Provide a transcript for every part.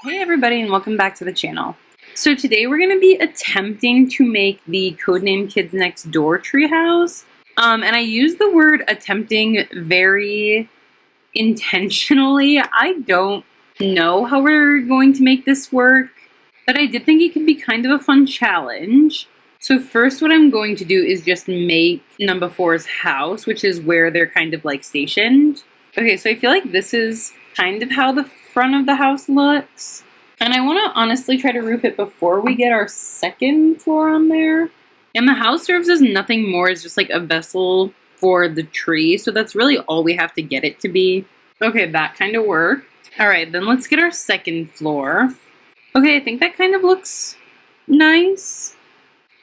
Hey everybody and welcome back to the channel. So today we're going to be attempting to make the Codename Kids Next Door treehouse. And I use the word attempting very intentionally. I don't know how we're going to make this work, but I did think it could be kind of a fun challenge. So first what I'm going to do is just make number 4's house, which is where they're kind of like stationed. Okay, so I feel like this is kind of how the front of the house looks. And I want to honestly try to roof it before we get our second floor on there. And the house serves as nothing more as just like a vessel for the tree. So that's really all we have to get it to be. Okay, that kind of worked. All right, then let's get our second floor. Okay, I think that kind of looks nice.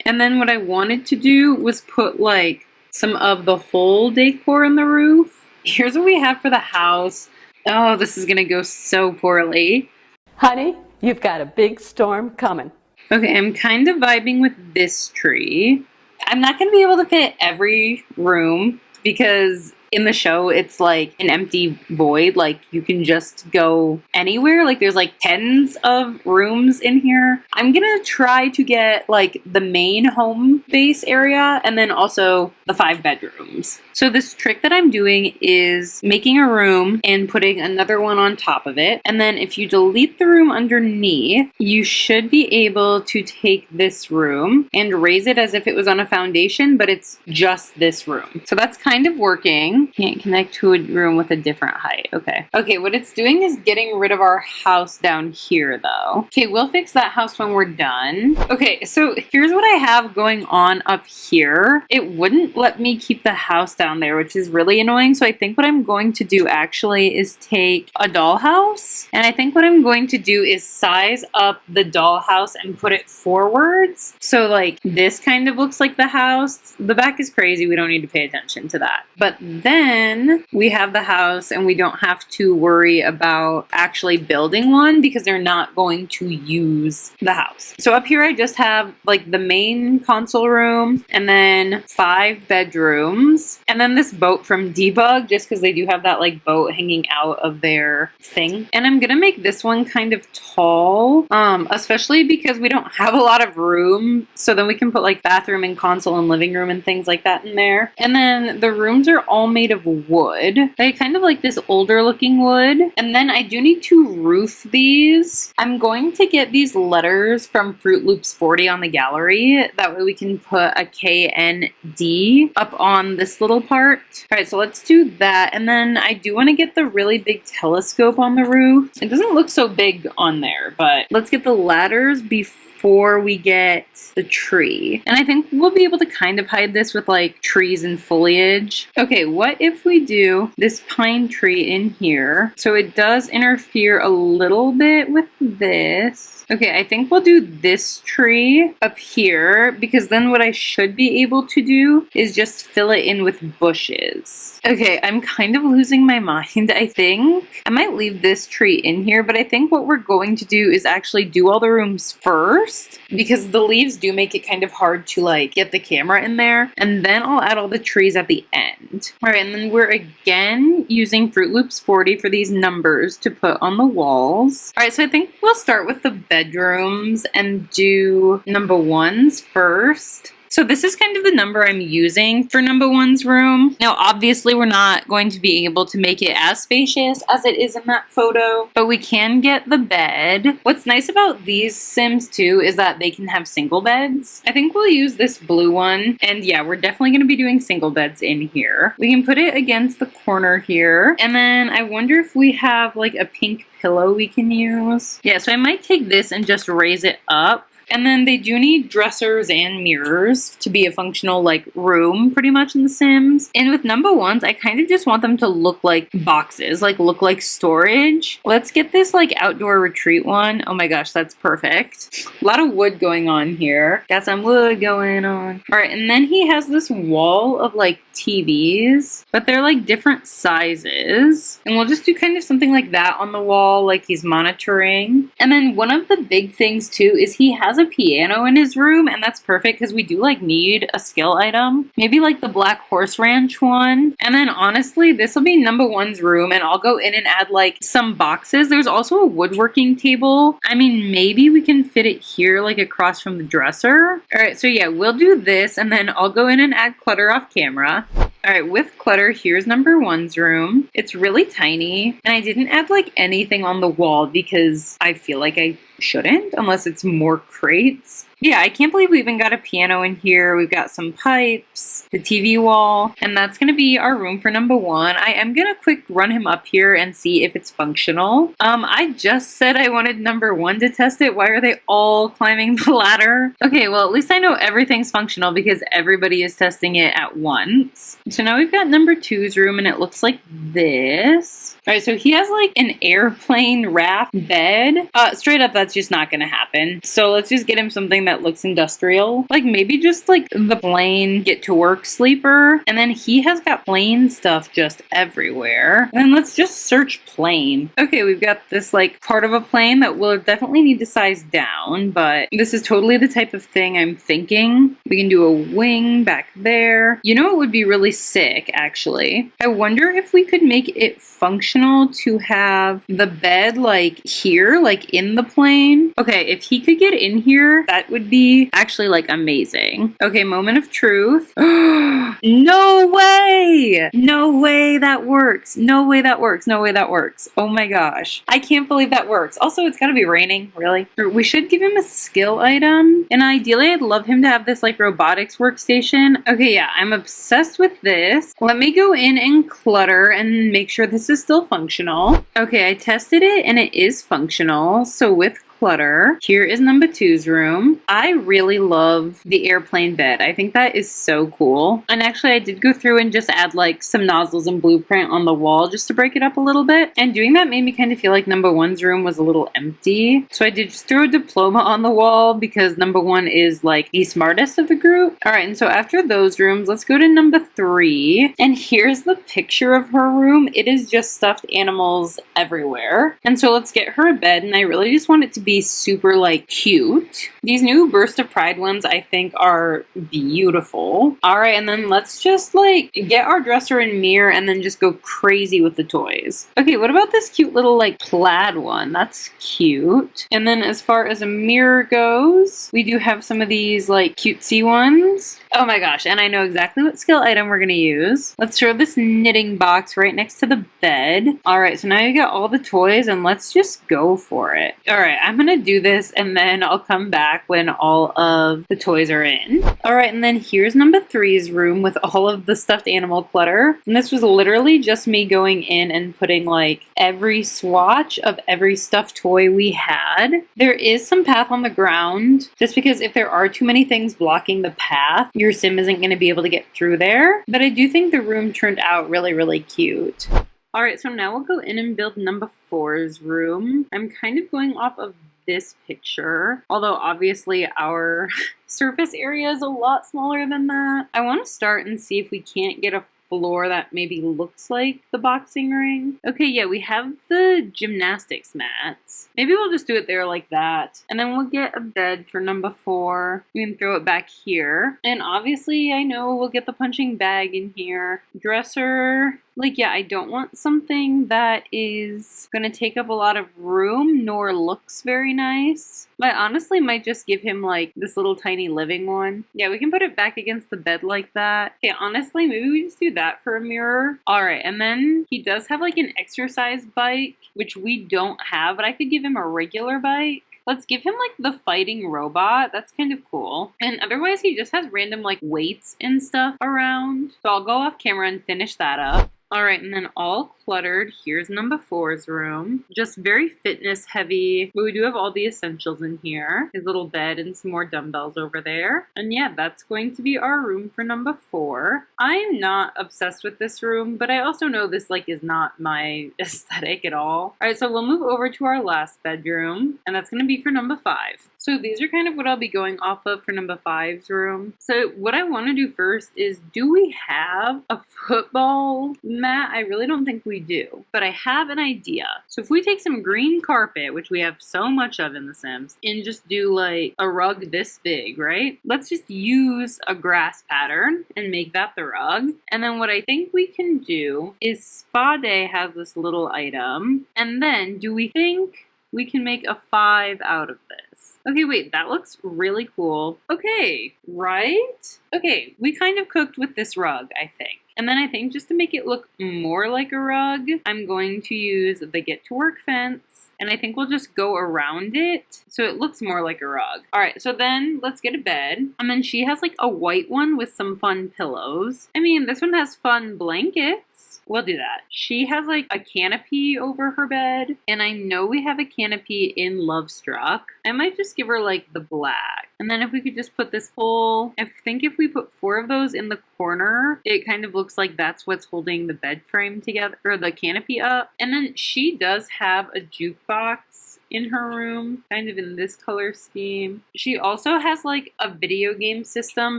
And then what I wanted to do was put like some of the whole decor on the roof. Here's what we have for the house. Oh, this is gonna go so poorly. Honey, you've got a big storm coming. Okay, I'm kind of vibing with this tree. I'm not gonna be able to fit every room because in the show it's like an empty void. Like you can just go anywhere. Like there's like tens of rooms in here. I'm gonna try to get like the main home base area and then also the 5 bedrooms. So this trick that I'm doing is making a room and putting another one on top of it. And then if you delete the room underneath, you should be able to take this room and raise it as if it was on a foundation, but it's just this room. So that's kind of working. Can't connect to a room with a different height. Okay. Okay, what it's doing is getting rid of our house down here though. Okay, we'll fix that house when we're done. Okay, so here's what I have going on up here. It wouldn't let me keep the house down there, which is really annoying. So I think what I'm going to do actually is take a dollhouse, and I think what I'm going to do is size up the dollhouse and put it forwards. So like this kind of looks like the house. The back is crazy. We don't need to pay attention to that. But then we have the house and we don't have to worry about actually building one because they're not going to use the house. So up here I just have like the main console room and then 5 bedrooms. And then this boat from Debug, just because they do have that like boat hanging out of their thing. And I'm gonna make this one kind of tall, especially because we don't have a lot of room. So then we can put like bathroom and console and living room and things like that in there. And then the rooms are all made of wood. I kind of like this older looking wood. And then I do need to roof these. I'm going to get these letters from Fruit Loops 40 on the gallery. That way we can put a KND up on this little part. All right, so let's do that. And then I do want to get the really big telescope on the roof. It doesn't look so big on there, but let's get the ladders before we get the tree. And I think we'll be able to kind of hide this with like trees and foliage. Okay, what if we do this pine tree in here? So it does interfere a little bit with this. Okay, I think we'll do this tree up here because then what I should be able to do is just fill it in with bushes. Okay, I'm kind of losing my mind, I think. I might leave this tree in here, but I think what we're going to do is actually do all the rooms first because the leaves do make it kind of hard to like get the camera in there. And then I'll add all the trees at the end. All right, and then we're again using Fruit Loops 40 for these numbers to put on the walls. All right, so I think we'll start with the bedrooms and do number 1's first. So this is kind of the number I'm using for number 1's room. Now, obviously, we're not going to be able to make it as spacious as it is in that photo, but we can get the bed. What's nice about these Sims too is that they can have single beds. I think we'll use this blue one. And yeah, we're definitely going to be doing single beds in here. We can put it against the corner here. And then I wonder if we have like a pink pillow we can use. Yeah, so I might take this and just raise it up. And then they do need dressers and mirrors to be a functional like room pretty much in The Sims. And with number 1's, I kind of just want them to look like boxes, like look like storage. Let's get this like outdoor retreat one. Oh my gosh, that's perfect. A lot of wood going on here. Got some wood going on. All right, and then he has this wall of like TVs, but they're like different sizes. And we'll just do kind of something like that on the wall. wall, like he's monitoring. And then one of the big things too is he has a piano in his room, and that's perfect because we do like need a skill item. Maybe like the Black Horse Ranch one. And then honestly, this will be number one's room, and I'll go in and add like some boxes. There's also a woodworking table. I mean, maybe we can fit it here, like across from the dresser. All right, so yeah, we'll do this, and then I'll go in and add clutter off camera. All right, with clutter, here's number one's room. It's really tiny, and I didn't add like anything on the wall because I feel like I shouldn't unless it's more crates. Yeah, I can't believe we even got a piano in here. We've got some pipes, the TV wall, and that's going to be our room for number one. I am going to quick run him up here and see if it's functional. I just said I wanted number one to test it. Why are they all climbing the ladder? Okay, well, at least I know everything's functional because everybody is testing it at once. So now we've got number two's room, and it looks like this. All right, so he has like an airplane raft bed. Straight up, that's just not going to happen. So let's just get him something that looks industrial. Like maybe just like the plain get to work sleeper. And then he has got plain stuff just everywhere. And then let's just search plane. Okay, we've got this like part of a plane that will definitely need to size down, but this is totally the type of thing I'm thinking. We can do a wing back there. You know, it would be really sick, actually. I wonder if we could make it functional to have the bed like here, like in the plane. Okay, if he could get in here, that would be actually like amazing. Okay, moment of truth. No way! No way that works. No way that works. No way that works. Oh my gosh. I can't believe that works. Also, it's gotta be raining, really. We should give him a skill item. And ideally, I'd love him to have this like robotics workstation. Okay, yeah, I'm obsessed with this. Let me go in and clutter and make sure this is still functional. Okay, I tested it and it is functional. So with clutter, here is number two's room. I really love the airplane bed. I think that is so cool. And actually, I did go through and just add like some nozzles and blueprint on the wall just to break it up a little bit. And doing that made me kind of feel like number one's room was a little empty. So I did just throw a diploma on the wall because number one is like the smartest of the group. All right, and so after those rooms, let's go to number three. And here's the picture of her room. It is just stuffed animals everywhere. And so let's get her a bed, and I really just want it to be super like cute. These new Burst of Pride ones I think are beautiful. All right, and then let's just like get our dresser and mirror and then just go crazy with the toys. Okay, what about this cute little like plaid one? That's cute. And then as far as a mirror goes, we do have some of these like cutesy ones. Oh my gosh, and I know exactly what skill item we're gonna use. Let's throw this knitting box right next to the bed. All right, so now you got all the toys and let's just go for it. All right, I'm gonna do this and then I'll come back when all of the toys are in. All right, and then here's number three's room with all of the stuffed animal clutter. And this was literally just me going in and putting like every swatch of every stuffed toy we had. There is some path on the ground just because if there are too many things blocking the path, your sim isn't going to be able to get through there. But I do think the room turned out really, really cute. All right, so now we'll go in and build number four's room. I'm kind of going off of this picture, although obviously our surface area is a lot smaller than that. I want to start and see if we can't get a floor that maybe looks like the boxing ring. Okay, yeah, we have the gymnastics mats. Maybe we'll just do it there like that. And then we'll get a bed for number four. We can throw it back here. And obviously, I know we'll get the punching bag in here. Dresser. Like, yeah, I don't want something that is going to take up a lot of room nor looks very nice. But I honestly might just give him, like, this little tiny living one. Yeah, we can put it back against the bed like that. Okay, honestly, maybe we just do that for a mirror. All right, and then he does have, like, an exercise bike, which we don't have, but I could give him a regular bike. Let's give him, like, the fighting robot. That's kind of cool. And otherwise, he just has random, like, weights and stuff around. So I'll go off camera and finish that up. All right, and then all cluttered. Here's number four's room. Just very fitness heavy, but we do have all the essentials in here. His little bed and some more dumbbells over there. And yeah, that's going to be our room for number four. I'm not obsessed with this room, but I also know this like is not my aesthetic at all. All right, so we'll move over to our last bedroom, and that's going to be for number five. So these are kind of what I'll be going off of for number five's room. So what I want to do first is, do we have a football wood mat? I really don't think we do, but I have an idea. So if we take some green carpet, which we have so much of in The Sims, and just do like a rug this big, right? Let's just use a grass pattern and make that the rug. And then what I think we can do is Spa Day has this little item. And then do we think we can make a 5 out of this? Okay, wait, that looks really cool. Okay, right? Okay, we kind of cooked with this rug, I think. And then I think just to make it look more like a rug, I'm going to use the Get to Work fence. And I think we'll just go around it so it looks more like a rug. All right, so then let's get a bed. And then she has like a white one with some fun pillows. I mean, this one has fun blankets. We'll do that. She has like a canopy over her bed. And I know we have a canopy in Lovestruck. I might just give her like the black. And then if we could just put this whole, I think if we put 4 of those in the corner, it kind of looks like that's what's holding the bed frame together, or the canopy up. And then she does have a jukebox in her room, kind of in this color scheme. She also has like a video game system,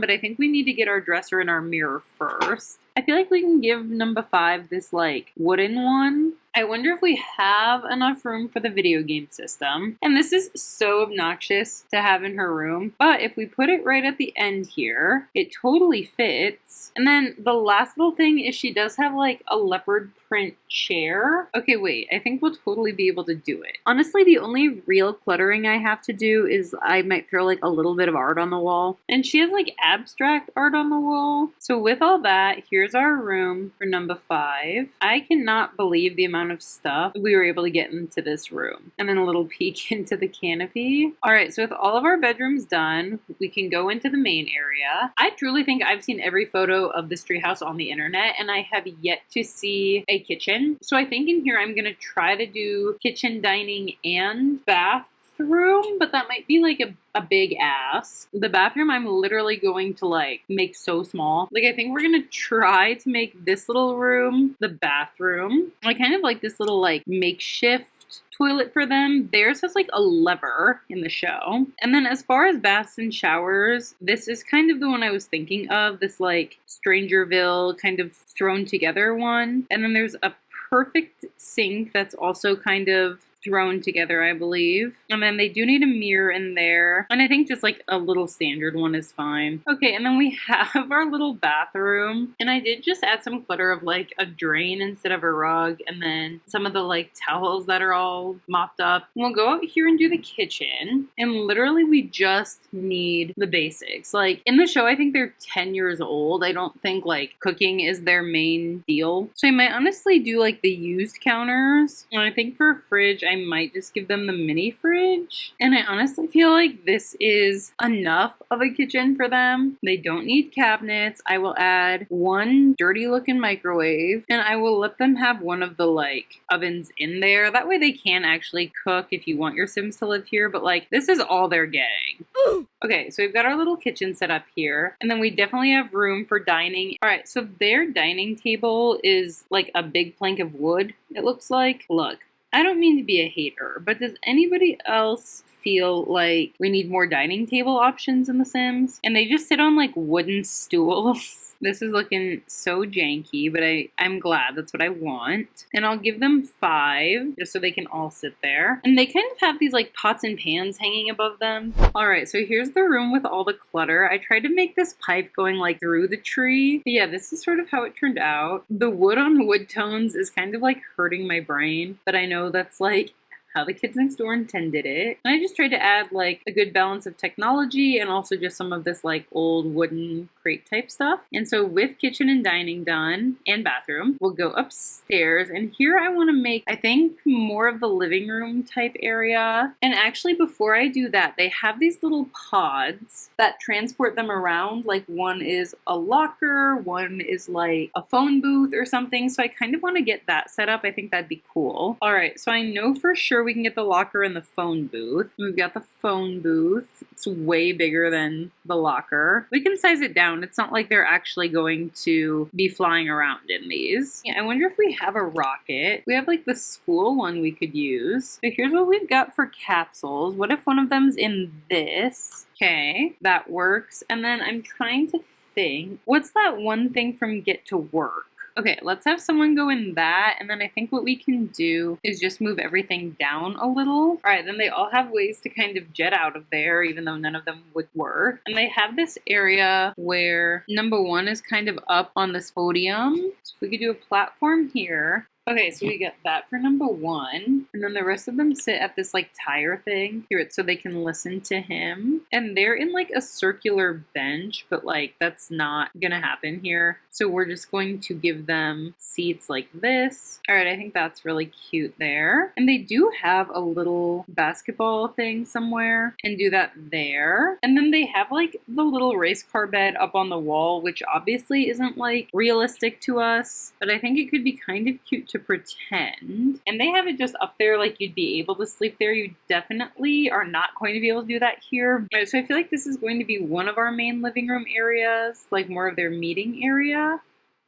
but I think we need to get our dresser and our mirror first. I feel like we can give number 5 this like wooden one. I wonder if we have enough room for the video game system. And this is so obnoxious to have in her room, but if we put it right at the end here, it totally fits. And then the last little thing is she does have like a leopard print chair. Okay, wait, I think we'll totally be able to do it. Honestly, the only real cluttering I have to do is I might throw like a little bit of art on the wall. And she has like abstract art on the wall. So with all that, here's our room for number 5. I cannot believe the amount of stuff we were able to get into this room. And then a little peek into the canopy. All right, so with all of our bedrooms done, we can go into the main area. I truly think I've seen every photo of this treehouse on the internet, and I have yet to see a kitchen. So I think in here I'm gonna try to do kitchen, dining, and bathroom, but that might be like a big ask. The bathroom I'm literally going to like make so small. Like I think we're gonna try to make this little room the bathroom. I kind of like this little like makeshift toilet for them. Theirs has like a lever in the show. And then as far as baths and showers, this is kind of the one I was thinking of, this like Strangerville kind of thrown together one. And then there's a perfect sink that's also kind of thrown together, I believe. And then they do need a mirror in there. And I think just like a little standard one is fine. Okay, and then we have our little bathroom. And I did just add some clutter of like a drain instead of a rug. And then some of the like towels that are all mopped up. And we'll go out here and do the kitchen. And literally we just need the basics. Like in the show, I think they're 10 years old. I don't think like cooking is their main deal. So I might honestly do like the used counters. And I think for a fridge, I might just give them the mini fridge. And I honestly feel like this is enough of a kitchen for them. They don't need cabinets. I will add one dirty looking microwave, and I will let them have one of the like ovens in there. That way they can actually cook if you want your Sims to live here, but like this is all they're getting. Okay, so we've got our little kitchen set up here, and then we definitely have room for dining. All right, so their dining table is like a big plank of wood, it looks like. Look, I don't mean to be a hater, but does anybody else feel like we need more dining table options in The Sims? And they just sit on like wooden stools. This is looking so janky, but I'm glad. That's what I want. And I'll give them 5 just so they can all sit there. And they kind of have these like pots and pans hanging above them. All right, so here's the room with all the clutter. I tried to make this pipe going like through the tree. But yeah, this is sort of how it turned out. The wood on wood tones is kind of like hurting my brain, but I know that's like how the kids next door intended it. And I just tried to add like a good balance of technology and also just some of this like old wooden crate type stuff. And so with kitchen and dining done and bathroom, we'll go upstairs. And here I want to make, I think, more of the living room type area. And actually before I do that, they have these little pods that transport them around. Like one is a locker, one is like a phone booth or something. So I kind of want to get that set up. I think that'd be cool. All right, so I know for sure we can get the locker and the phone booth. We've got the phone booth. It's way bigger than the locker. We can size it down. It's not like they're actually going to be flying around in these. Yeah, I wonder if we have a rocket. We have like the school one we could use. So here's what we've got for capsules. What if one of them's in this? Okay, that works. And then I'm trying to think, what's that one thing from Get to Work? Okay, let's have someone go in that, and then I think what we can do is just move everything down a little. All right, then they all have ways to kind of jet out of there, even though none of them would work. And they have this area where number 1 is kind of up on this podium. So if we could do a platform here. Okay, so we get that for number 1. And then the rest of them sit at this like tire thing here so they can listen to him. And they're in like a circular bench, but like that's not gonna happen here. So we're just going to give them seats like this. All right, I think that's really cute there. And they do have a little basketball thing somewhere and do that there. And then they have like the little race car bed up on the wall, which obviously isn't like realistic to us, but I think it could be kind of cute to pretend. And they have it just up there like you'd be able to sleep there. You definitely are not going to be able to do that here. So I feel like this is going to be one of our main living room areas, like more of their meeting area.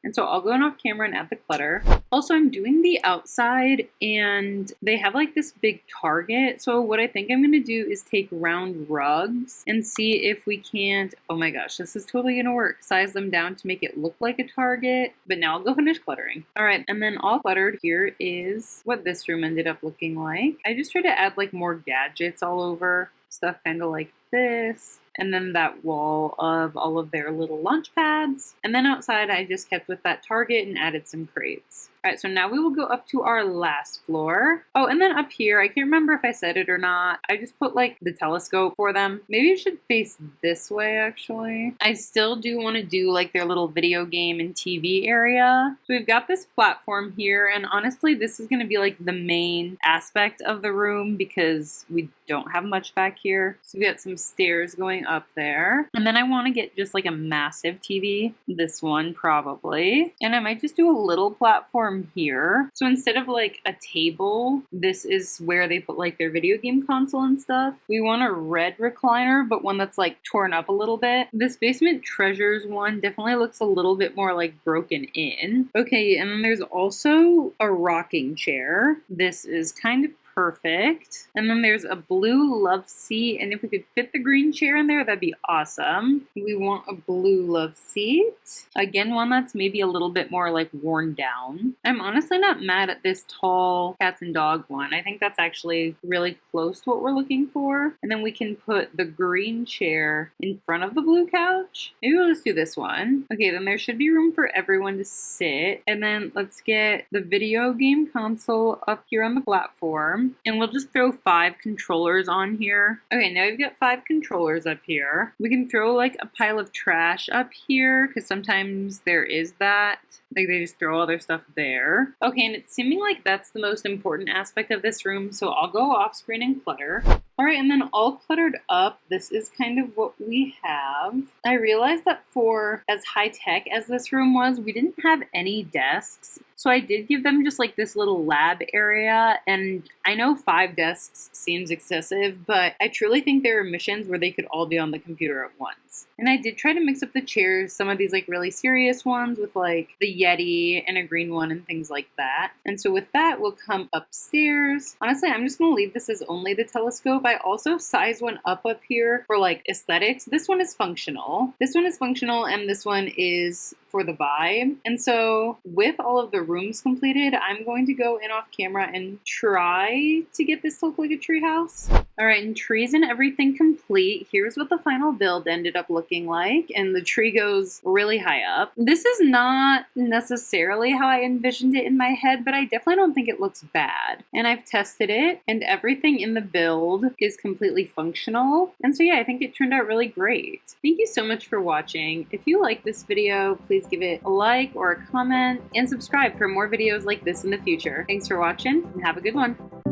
And so I'll go in off camera and add the clutter. Also, I'm doing the outside and they have like this big target. So what I think I'm gonna do is take round rugs and see if we can't, oh my gosh, this is totally gonna work. Size them down to make it look like a target. But now I'll go finish cluttering. All right, and then all cluttered here is what this room ended up looking like. I just tried to add like more gadgets all over. Stuff kind of like this. And then that wall of all of their little lunch pads. And then outside, I just kept with that target and added some crates. All right, so now we will go up to our last floor. Oh, and then up here, I can't remember if I said it or not. I just put like the telescope for them. Maybe it should face this way, actually. I still do want to do like their little video game and TV area. So we've got this platform here. And honestly, this is going to be like the main aspect of the room because we don't have much back here. So we got some stairs going up there. And then I want to get just like a massive TV. This one probably. And I might just do a little platform here. So instead of like a table, this is where they put like their video game console and stuff. We want a red recliner, but one that's like torn up a little bit. This Basement Treasures one definitely looks a little bit more like broken in. Okay, and then there's also a rocking chair. This is kind of perfect. And then there's a blue love seat, and if we could fit the green chair in there, that'd be awesome. We want a blue love seat. Again, one that's maybe a little bit more like worn down. I'm honestly not mad at this tall cats and dog one. I think that's actually really close to what we're looking for. And then we can put the green chair in front of the blue couch. Maybe we'll just do this one. Okay, then there should be room for everyone to sit. And then let's get the video game console up here on the platform. And we'll just throw 5 controllers on here. Okay, now we've got 5 controllers up here. We can throw like a pile of trash up here because sometimes there is that. Like they just throw all their stuff there. Okay, and it's seeming like that's the most important aspect of this room, so I'll go off screen and clutter. All right, and then all cluttered up, this is kind of what we have. I realized that for as high tech as this room was, we didn't have any desks. So I did give them just like this little lab area, and I know 5 desks seems excessive, but I truly think there are missions where they could all be on the computer at once. And I did try to mix up the chairs, some of these like really serious ones with like the Yeti and a green one and things like that. And so with that, we'll come upstairs. Honestly, I'm just gonna leave this as only the telescope. I also sized one up here for like aesthetics. This one is functional. This one is functional, and this one is for the vibe. And so with all of the rooms completed, I'm going to go in off camera and try to get this to look like a treehouse. All right, and trees and everything complete. Here's what the final build ended up looking like. And the tree goes really high up. This is not necessarily how I envisioned it in my head, but I definitely don't think it looks bad. And I've tested it, and everything in the build is completely functional. And so yeah, I think it turned out really great. Thank you so much for watching. If you like this video, please give it a like or a comment and subscribe for more videos like this in the future. Thanks for watching and have a good one.